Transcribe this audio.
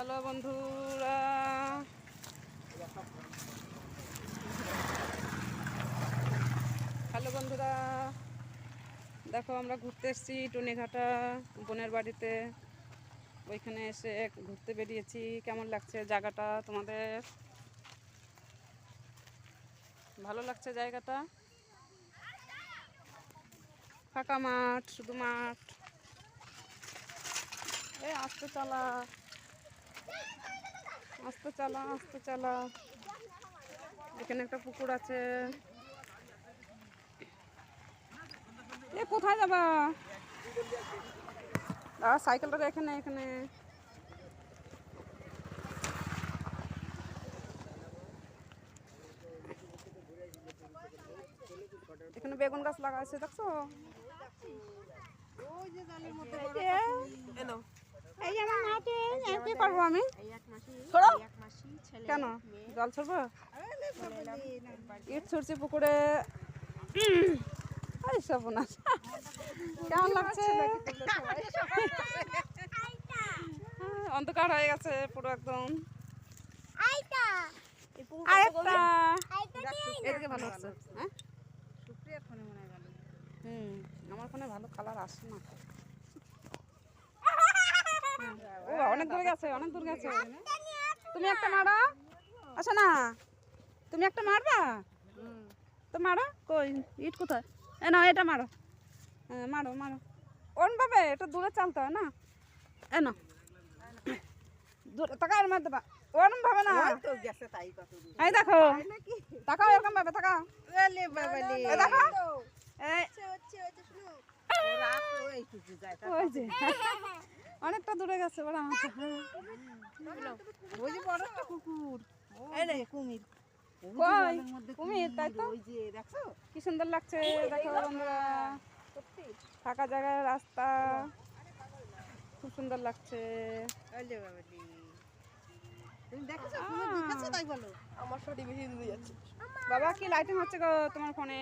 Hello বন্ধুরা, দেখো আমরা ঘুরতে এসেছি টুনিঘাটা বোনের বাড়িতে। ওইখানে এসে ঘুরতে বেরিয়েছি। কেমন লাগছে জায়গাটা তোমাদের? ভালো লাগছে জায়গাটা? ফাঁকা মাঠ, শুধু মাঠ। আস্তে চালা, আস্তে চালা, আস্তে চালা। এখানে একটা পুকুর আছে। কোথায় যাবা? সাইকেলটা এখানে এখানে এখানে বেগুন গাছ লাগা আছে, দেখছো? কি করবো আমি? কেন জল ছড়বো? ইট ছুটছি পুকুরে। কেমন লাগছে? অন্ধকার হয়ে গেছে পুরো একদম। ভালো লাগছে। আমার ফোনে ভালো কালার আসে না। ও অনেক দূর গেছে, অনেক দূর গেছে। তুমি একটা মারো। আচ্ছা না, তুমি একটা মারবা তো মারো। কই ইট কোথায়? না এটা মারো। হ্যাঁ মারো মারো। ওন ভাবে একটু দূরে চালতে হয় না। না টাকা মার দেবা। ওরম ভাবে না। এই দেখো, তাকাও এরকম ভাবে, তাকাও। দেখো অনেকটা দূরে গেছে ওরা। কুমির, তাই তো। কি সুন্দর লাগছে দেখো বন্ধুরা। ফাঁকা জায়গায় রাস্তা, খুব সুন্দর লাগছে। বাবা কি লাইটিং হচ্ছে গো তোমার ফোনে?